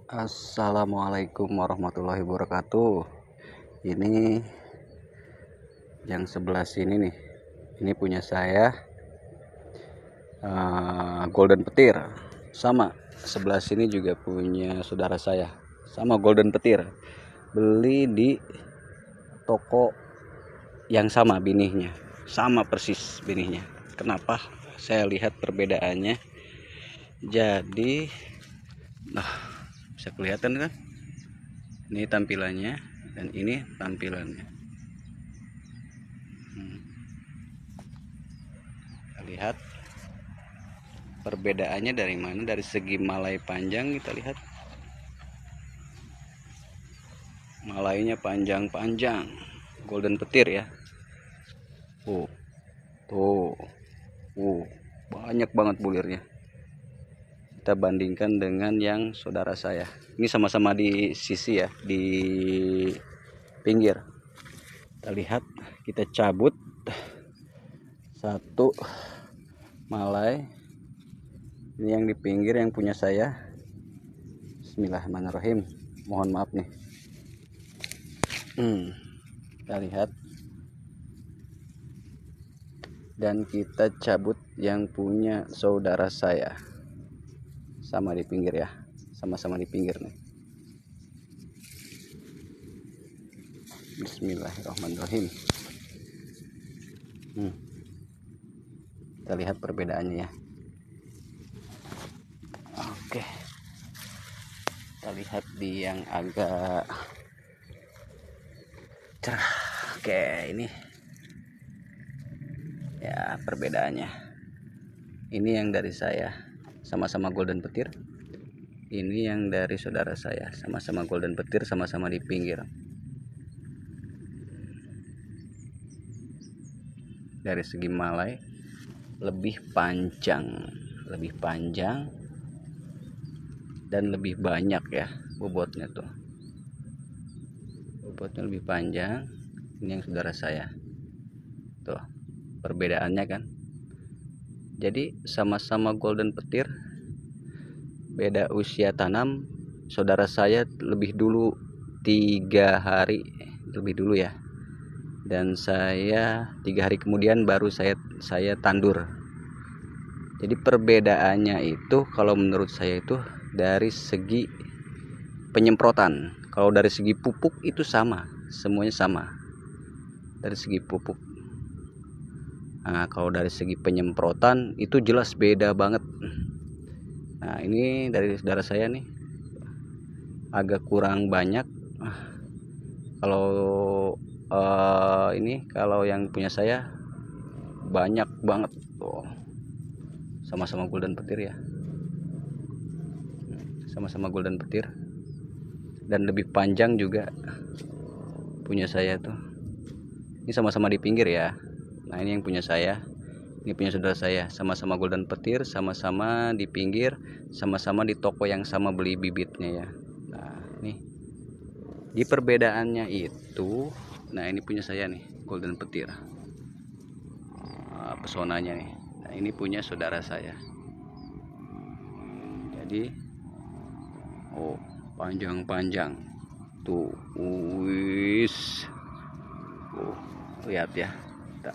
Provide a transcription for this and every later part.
Assalamualaikum warahmatullahi wabarakatuh. Ini yang sebelah sini nih, ini punya saya, golden petir. Sama sebelah sini juga punya saudara saya, sama golden petir. Beli di toko yang sama binihnya, sama persis binihnya. Kenapa saya lihat perbedaannya? Jadi bisa kelihatan kan, ini tampilannya dan ini tampilannya. Kita lihat perbedaannya dari mana. Dari segi malai panjang, kita lihat malainya panjang-panjang, golden petir ya. Tuh banyak banget bulirnya. Kita bandingkan dengan yang saudara saya. Ini sama-sama di sisi ya, di pinggir. Kita lihat, kita cabut satu malai. Ini yang di pinggir yang punya saya. Bismillahirrahmanirrahim. Mohon maaf nih. Kita lihat. Dan kita cabut yang punya saudara saya. Sama di pinggir ya. Sama-sama di pinggir nih. Bismillahirrahmanirrahim. Kita lihat perbedaannya ya. Oke. Kita lihat di yang agak cerah. Oke, ini ya perbedaannya. Ini yang dari saya, sama-sama golden petir. Ini yang dari saudara saya, sama-sama golden petir, sama-sama di pinggir. Dari segi malai lebih panjang dan lebih banyak ya bobotnya tuh. Bobotnya lebih panjang. Ini yang saudara saya. Tuh, perbedaannya kan. Jadi sama-sama golden petir, beda usia tanam. Saudara saya lebih dulu 3 hari lebih dulu ya, dan saya 3 hari kemudian baru saya tandur. Jadi perbedaannya itu kalau menurut saya itu dari segi penyemprotan. Kalau dari segi pupuk itu sama, semuanya sama dari segi pupuk. Nah, kalau dari segi penyemprotan itu jelas beda banget. Nah, ini dari saudara saya nih agak kurang banyak. Kalau ini kalau yang punya saya banyak banget tuh. Sama-sama golden petir ya. Sama-sama golden petir. Dan lebih panjang juga punya saya tuh. Ini sama-sama di pinggir ya. Nah, ini yang punya saya, ini punya saudara saya, sama-sama golden petir, sama-sama di pinggir, sama-sama di toko yang sama beli bibitnya ya. Nah, ini di perbedaannya itu, nah ini punya saya nih, golden petir, pesonanya nih. Nah, ini punya saudara saya. Jadi, panjang-panjang tuh, lihat ya. Kita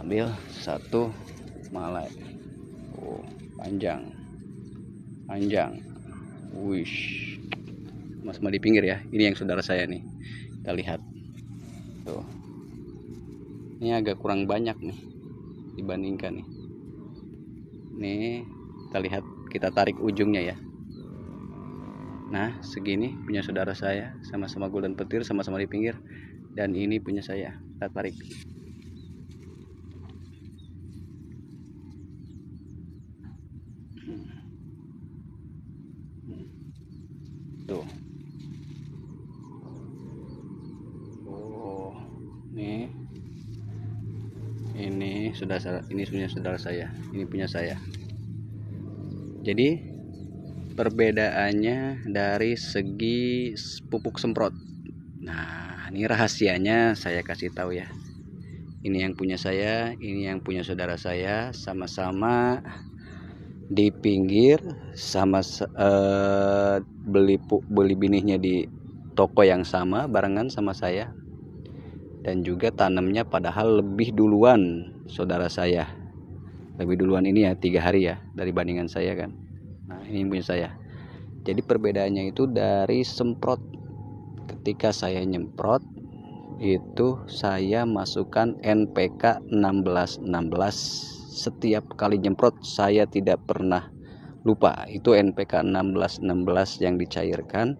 ambil satu malai, panjang, sama di pinggir ya. Ini yang saudara saya nih. Kita lihat tuh, ini agak kurang banyak nih dibandingkan nih. Nih kita lihat, kita tarik ujungnya ya. Nah, segini punya saudara saya, sama-sama golden petir, sama-sama di pinggir. Dan ini punya saya, kita tarik. Tuh. Nih. Ini punya saudara saya, ini punya saya. Jadi perbedaannya dari segi pupuk semprot. Nah, ini rahasianya saya kasih tahu ya. Ini yang punya saya, ini yang punya saudara saya, sama-sama di pinggir sama beli benihnya di toko yang sama barengan sama saya, dan juga tanamnya padahal lebih duluan saudara saya, lebih duluan ini ya 3 hari ya dari bandingan saya kan. Nah ini punya saya. Jadi perbedaannya itu dari semprot. Ketika saya nyemprot itu saya masukkan NPK 1616. Setiap kali nyemprot saya tidak pernah lupa, itu NPK 1616 yang dicairkan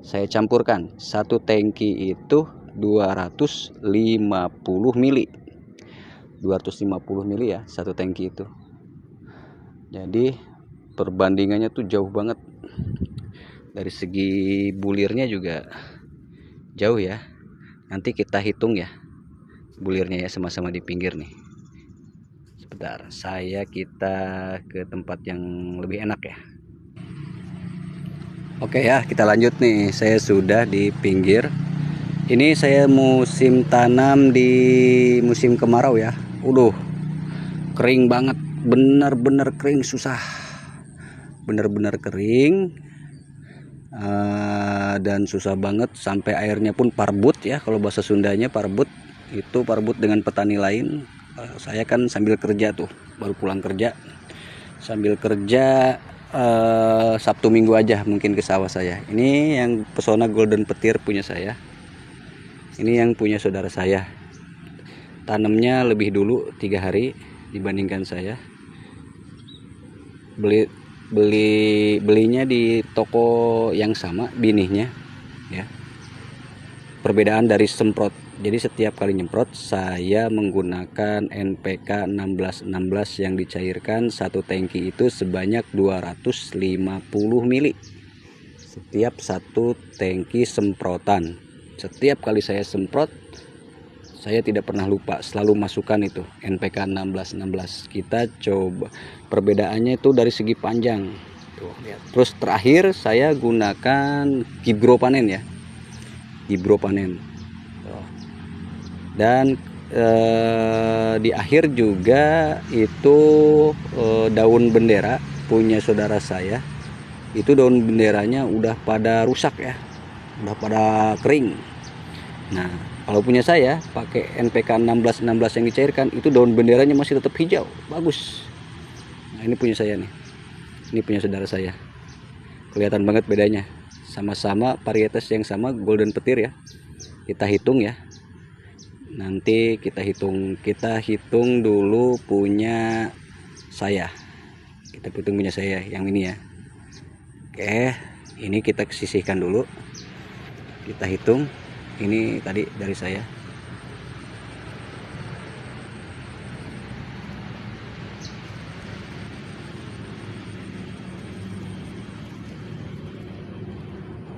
saya campurkan. Satu tangki itu 250 mili 250 mili ya satu tangki itu. Jadi perbandingannya tuh jauh banget. Dari segi bulirnya juga jauh ya. Nanti kita hitung ya bulirnya ya, sama-sama di pinggir nih. Sebentar, kita ke tempat yang lebih enak ya. Oke ya, kita lanjut nih. Saya sudah di pinggir. Ini saya musim tanam di musim kemarau ya. Kering banget, bener-bener kering, susah. Bener-bener kering. Dan susah banget, sampai airnya pun parbut ya, kalau bahasa Sundanya parbut. Itu parbut dengan petani lain. Saya kan sambil kerja tuh, baru pulang kerja, sambil kerja Sabtu Minggu aja mungkin ke sawah saya. Ini yang pesona golden petir punya saya, ini yang punya saudara saya. Tanamnya lebih dulu 3 hari dibandingkan saya. Belinya di toko yang sama binihnya ya. Perbedaan dari semprot, jadi setiap kali nyemprot saya menggunakan NPK 1616 yang dicairkan satu tangki itu sebanyak 250 mili setiap satu tangki semprotan. Setiap kali saya semprot saya tidak pernah lupa, selalu masukkan itu NPK 1616. Kita coba perbedaannya itu dari segi panjang. Tuh, lihat. Terus terakhir saya gunakan Gibro Panen ya. Gibro Panen. Tuh. Dan di akhir juga itu daun bendera punya saudara saya. Itu daun benderanya udah pada rusak ya. Udah pada kering. Nah, kalau punya saya pakai NPK 1616 yang dicairkan, itu daun benderanya masih tetap hijau, bagus. Nah, ini punya saya nih. Ini punya saudara saya. Kelihatan banget bedanya. Sama-sama varietas yang sama, golden petir ya. Kita hitung ya. Nanti kita hitung dulu punya saya. Kita hitung punya saya yang ini ya. Oke, ini kita sisihkan dulu. Kita hitung. Ini tadi dari saya.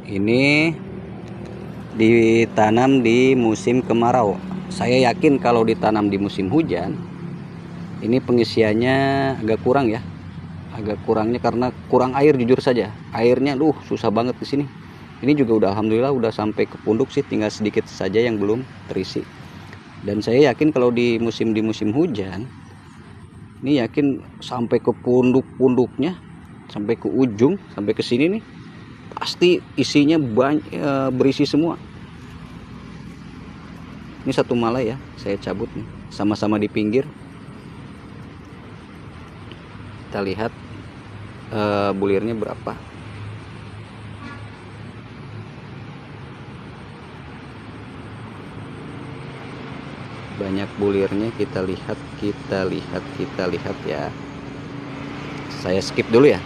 Ini ditanam di musim kemarau. Saya yakin kalau ditanam di musim hujan, ini pengisiannya agak kurang ya. Agak kurangnya karena kurang air, jujur saja. Airnya susah banget di sini. Ini juga udah alhamdulillah udah sampai ke punduk sih, tinggal sedikit saja yang belum terisi. Dan saya yakin kalau di musim hujan, ini yakin sampai ke punduknya, sampai ke ujung, sampai ke sini nih, pasti isinya berisi semua. Ini satu malai ya, saya cabut nih, sama-sama di pinggir. Kita lihat bulirnya berapa. Banyak bulirnya, kita lihat ya. Saya skip dulu ya.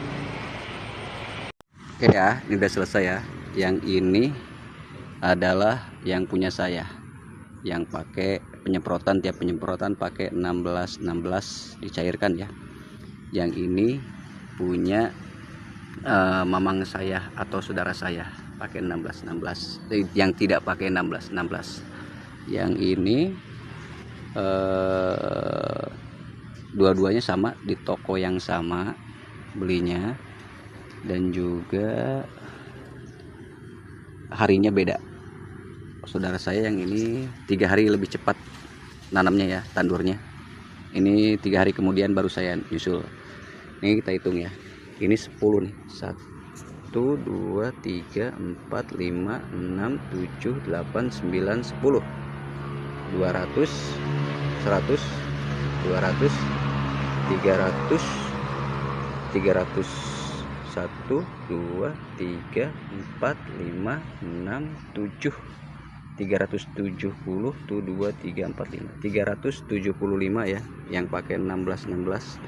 Oke ya, ini udah selesai ya. Yang ini adalah yang punya saya, yang pakai penyemprotan, tiap penyemprotan pakai 1616 dicairkan ya. Yang ini punya mamang saya atau saudara saya, pakai 1616. Yang tidak pakai 1616. Yang ini dua-duanya sama, di toko yang sama belinya, dan juga harinya beda. Saudara saya yang ini 3 hari lebih cepat nanamnya ya, tandurnya. Ini 3 hari kemudian baru saya nyusul. Ini kita hitung ya, ini 10 nih, 1 2 3 4 5 6 7 8 9 10, 200 100 200 300 300 1 2 3 4 5 6 7 370 tuh 2 3 4 5 375 ya, yang pakai 16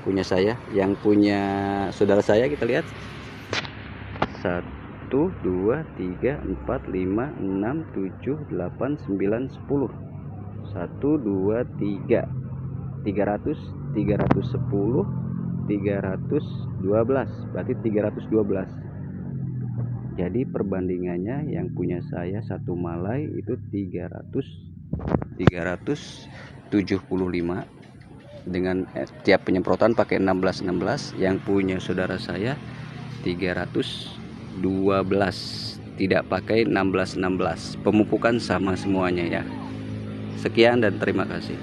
punya saya. Yang punya saudara saya kita lihat 1 2 3 4 5 6 7 8 9 10, 1 2 3 300 310 312, berarti 312. Jadi perbandingannya yang punya saya satu malai itu 375 dengan tiap penyemprotan pakai 16 yang punya saudara saya 312 tidak pakai 16 pemupukan sama semuanya ya. Sekian dan terima kasih.